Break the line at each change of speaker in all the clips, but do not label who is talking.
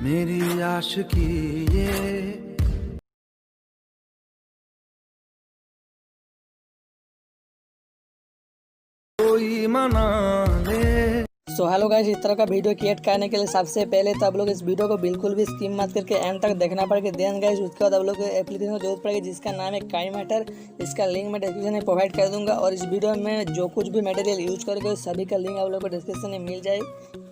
मेरी आशिकी ये कोई मना ले।
हेलो गाइस, इस तरह का वीडियो क्रिएट करने के लिए सबसे पहले तो आप लोग इस वीडियो को बिल्कुल भी स्किप मत करके एंड तक देखना पड़ेगा। देन गाइस उसके बाद आप लोग को एप्लीकेशन की जरूरत पड़ेगी जिसका नाम है काइमेटर। इसका लिंक मैं डिस्क्रिप्शन में प्रोवाइड कर दूंगा और इस वीडियो में जो कुछ भी मटेरियल यूज करोगे सभी का लिंक आप लोग को डिस्क्रिप्शन में मिल जाएगी।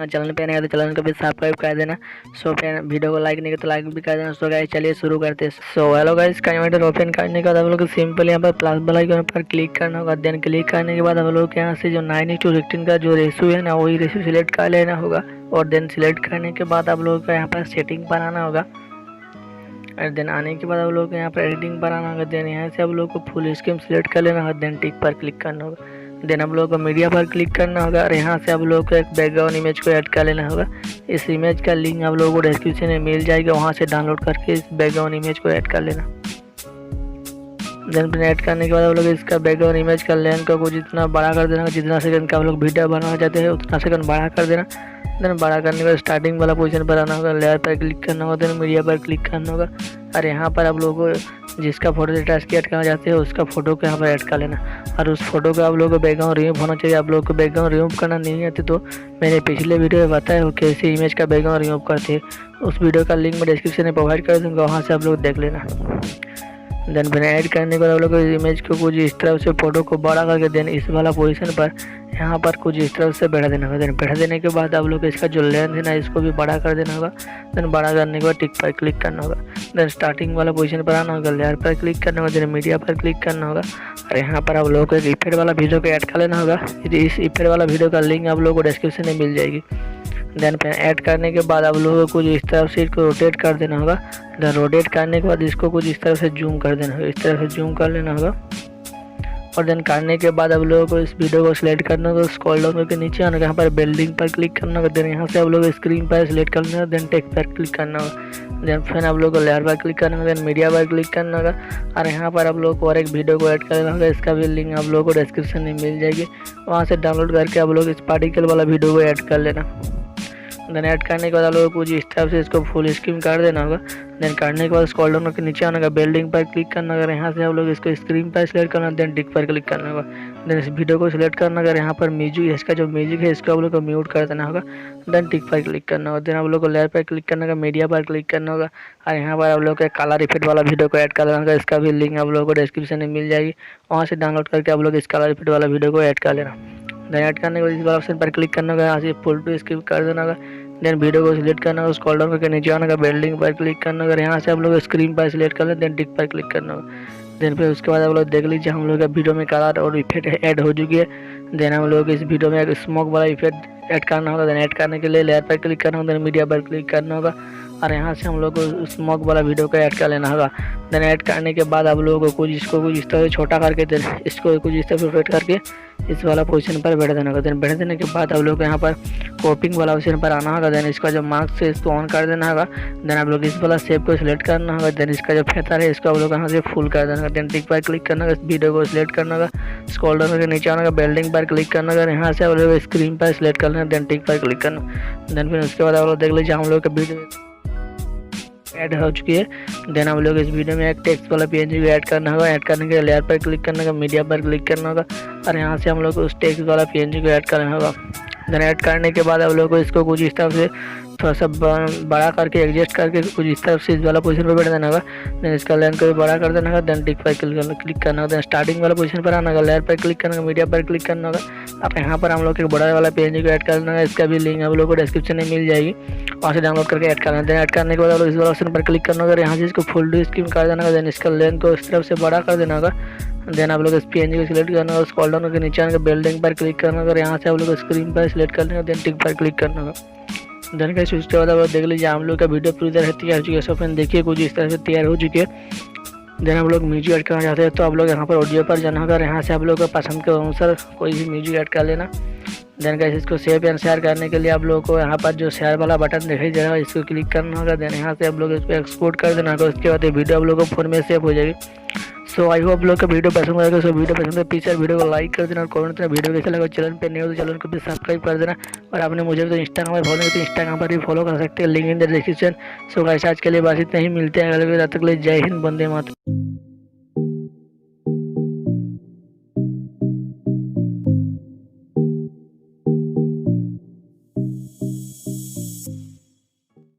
चैनल पे नहीं तो चैनल को भी सब्सक्राइब कर देना। सो फिर वीडियो को लाइक नहीं किया तो लाइक भी कर देना। सो गाइस चलिए शुरू करते हैं। सो हेलो गाइस, काइमेटर ओपन करने के बाद आप लोग को सिंपल यहाँ पर प्लस वाला आइकन पर क्लिक करना होगा। देन क्लिक करने के बाद आप लोग के यहाँ से जो 9:16 का जो रेशियो है ना वही रेशियो सिलेक्ट कर लेना होगा। और देन सिलेक्ट करने के बाद आप लोगों को यहाँ पर सेटिंग पर आना होगा। और देन आने के बाद आप लोग को यहाँ पर एडिटिंग पर आना होगा। देन यहाँ से आप लोग को फुल स्क्रीन सिलेक्ट कर लेना होगा। देन टिक पर क्लिक करना होगा। देन आप लोगों को मीडिया पर क्लिक करना होगा और यहाँ से आप लोगों को एक बैकग्राउंड इमेज को ऐड कर लेना होगा। इस इमेज का लिंक आप लोगों को डिस्क्रिप्शन में मिल जाएगा, वहाँ से डाउनलोड करके इस बैकग्राउंड इमेज को ऐड कर लेना। देन फिर ऐड करने के बाद आप लोग इसका बैकग्राउंड इमेज का लेंथ को जितना बड़ा कर देना, जितना सेकंड का आप लोग वीडियो बनाना चाहते हैं उतना सेकंड बड़ा कर देना। देन बड़ा करने के बाद स्टार्टिंग वाला पोजीशन पर आना होगा, लेयर पर क्लिक करना होगा। देन मीडिया पर क्लिक करना होगा और यहाँ पर आप लोगों को जिसका फोटो अटैच किया करना चाहते हैं उसका फोटो को यहाँ पर ऐड कर लेना। और उस फोटो का आप लोगों को बैकग्राउंड रिमूव होना चाहिए। आप लोगों को बैकग्राउंड रिमूव करना नहीं आती तो मैंने पिछले वीडियो में बताया हो कैसे इमेज का बैकग्राउंड रिमूव करते हैं, उस वीडियो का लिंक मैं डिस्क्रिप्शन में प्रोवाइड कर दूँगा, वहाँ से आप लोग देख लेना। देन फिर ऐड करने के बाद आप लोग इमेज को कुछ इस तरह से फोटो को बड़ा करके देन इस वाला पोजीशन पर यहाँ पर कुछ इस तरह से बढ़ा देना होगा। देन बढ़ा देने के बाद आप लोग इसका जो लेंथ है ना इसको भी बड़ा कर देना होगा। देन बड़ा करने के बाद टिक पर क्लिक करना होगा। देन स्टार्टिंग वाला पोजीशन पर आना होगा, लेयर पर क्लिक करना होगा। देन मीडिया पर क्लिक करना होगा और यहाँ पर आप लोगों को एक इफेक्ट वाला वीडियो को ऐड कर लेना होगा। इस इफेक्ट वाला वीडियो का लिंक आप लोगों को डिस्क्रिप्शन में मिल जाएगी। देन फिर ऐड करने के बाद आप लोगों को कुछ इस तरफ से इसको रोटेट कर देना होगा। देन रोटेट करने के बाद इसको कुछ इस तरह से जूम कर देना होगा, इस तरह से जूम कर लेना होगा। और देन करने के बाद आप लोगों को इस वीडियो को सिलेक्ट करना होगा, स्क्रॉल डाउन करके नीचे आना होगा, यहाँ पर बिल्डिंग पर क्लिक करना होगा। देन यहाँ से आप लोग स्क्रीन पर सिलेक्ट करना होगा। देन टेक्स्ट पर क्लिक करना होगा। देन फिर आप लोग को लेयर पर क्लिक करना होगा। देन मीडिया पर क्लिक करना होगा और यहाँ पर आप लोग को और एक वीडियो को ऐड करना होगा। इसका भी लिंक आप लोगों को डिस्क्रिप्शन में मिल जाएगी, वहाँ से डाउनलोड करके आप लोग इस पार्टिकल वाला वीडियो को ऐड कर लेना। देन ऐड करने के बाद आप लोगों को कुछ इस तरह से इसको फुल स्क्रीन कर देना होगा। देन करने के बाद स्क्रॉल डाउन करके नीचे आना होगा, बिल्डिंग पर क्लिक करना होगा। यहाँ से आप लोग इसको स्क्रीन पर सिलेक्ट करना, देन टिक पर क्लिक करना होगा। देन इस वीडियो को सिलेक्ट करना होगा, यहाँ पर म्यूजिक इसका जो म्यूजिक है इसको आप लोग को म्यूट कर देना होगा। देन टिक पर क्लिक करना होगा। देन आप लोग को लेयर पर क्लिक करना होगा, मीडिया पर क्लिक करना होगा और यहाँ पर आप लोग को कलर इफेक्ट वाला वीडियो को ऐड कर देना होगा। इसका भी लिंक आप लोगों को डिस्क्रिप्शन में मिल जाएगी, वहाँ से डाउनलोड करके आप लोग इस कलर इफेक्ट वाला वीडियो को ऐड कर लेना। देन ऐड करने के बाद इस वाला ऑप्शन पर क्लिक करना होगा, यहाँ से फुल टू स्किप कर देना होगा। देन वीडियो को सिलेक्ट करना होगा, स्क्रॉल डाउन करके नीचे आना होगा, बिल्डिंग पर क्लिक करना होगा। यहाँ से आप लोग स्क्रीन पर सिलेक्ट कर लें, देन टिक पर क्लिक करना होगा। देन फिर उसके बाद आप लोग देख लीजिए हम लोग का वीडियो में कलर और इफेक्ट ऐड हो चुकी है। देन हम लोग इस वीडियो में एक स्मोक वाला इफेक्ट ऐड करना होगा। देन ऐड करने के लिए लेयर पर क्लिक करना होगा, देन मीडिया पर क्लिक करना होगा और यहाँ से हम लोग को स्मोक वाला वीडियो को ऐड कर लेना होगा। देन ऐड करने के बाद आप लोगों को कुछ इसको कुछ इस तरह से छोटा करके देन इसको कुछ इस तरह से रोटेट करके इस वाला पोजीशन पर बैठ देना होगा। देन बैठ देने के बाद आप लोग को यहाँ पर कॉपिंग वाला ऑप्शन पर आना होगा। देन इसका जो मार्क्स है इसको ऑन कर देना होगा। देन आप लोग इस वाला शेप को सिलेक्ट करना होगा। देन इसका जो फेदर है इसको आप लोग यहाँ से फुल कर देना होगा। देन टिक पर क्लिक करना होगा, वीडियो को सिलेक्ट करना होगा, स्क्रॉल डाउन करके नीचे आना होगा, बिल्डिंग पर क्लिक करना होगा। यहाँ से आप लोग स्क्रीन पर सिलेक्ट करना है, देन टिक पर क्लिक करना। देन फिर उसके बाद आप लोग देख लीजिए हम लोग का वीडियो ऐड हो चुकी है। देन हम लोग इस वीडियो में एक टेक्स्ट वाला पीएनजी को ऐड करना होगा। ऐड करने के लिए लेयर पर क्लिक करना होगा, मीडिया पर क्लिक करना होगा और यहाँ से हम लोग को उस टेक्स्ट वाला पीएनजी को ऐड करना होगा। देन ऐड करने के बाद आप लोग को इसको कुछ इस तरह से थोड़ा सा बड़ा करके एडजस्ट करके कुछ इस तरफ से इस वाला पोजीशन पर बैठ देना होगा। देन इसका लेंथ को भी बड़ा कर देना होगा। देन टिक पर क्लिक करना होगा। देन स्टार्टिंग वाला पोजीशन पर आना होगा, लेयर पर क्लिक करना होगा, मीडिया पर क्लिक करना होगा। अब यहाँ पर हम लोग एक बड़ा वाला पीएनजी को ऐड करना है, इसका भी लिंक आप लोग को डिस्क्रिप्शन में मिल जाएगी, वहाँ से डाउनलोड करके ऐड करना है। देन ऐड करने के बाद आप लोग इस वाला ऑप्शन पर क्लिक करना होगा, यहाँ से इसको फुल टू स्क्रीन कर देना होगा। देन इसका लेंथ को इस तरफ से बड़ा कर देना होगा। देन आप लोग इस पीएनजी को सिलेक्ट करना होगा, स्क्रॉल डाउन करके नीचे आने का बिल्डिंग पर क्लिक करना होगा। यहाँ से आप लोग स्क्रीन पर सिलेक्ट करना होगा, देन टिक पर क्लिक करना होगा। देन कैसे उसके बाद आप देख लीजिए हम लोग का वीडियो पूरी तरह तैयार हो चुकी है। सो फ्रेंड देखिए कुछ इस तरह से तैयार हो चुकी है। देन आप लोग म्यूजिक ऐड करना चाहते हैं तो आप लोग यहाँ पर ऑडियो पर जाना होगा। यहाँ से आप लोग का पसंद के अनुसार कोई भी म्यूजिक ऐड कर लेना। देन गाइस इसको सेव एंड शेयर करने के लिए आप लोगों को यहाँ पर जो शेयर वाला बटन दिखाई दे रहा है इसको क्लिक करना होगा। देन यहाँ से आप लोग इसको एक्सपोर्ट कर देना होगा। उसके बाद ये वीडियो आप लोगों को फोन में सेव हो जाएगी। सो आई होप लोग का वीडियो पसंद आएगा। सो वीडियो पसंद है प्लीज वीडियो को लाइक कर देना और कमेंट करना वीडियो कैसा लगा। चैनल पे नए हो तो चैनल को भी सब्सक्राइब कर देना और आपने मुझे भी तो इंस्टाग्राम पर फॉलो तो इंस्टाग्राम पर भी फॉलो कर सकते हैं, link in the description. So guys आज के लिए बस इतना ही, मिलते हैं अगले वीडियो, तब तक के लिए जय हिंद, वंदे मातरम।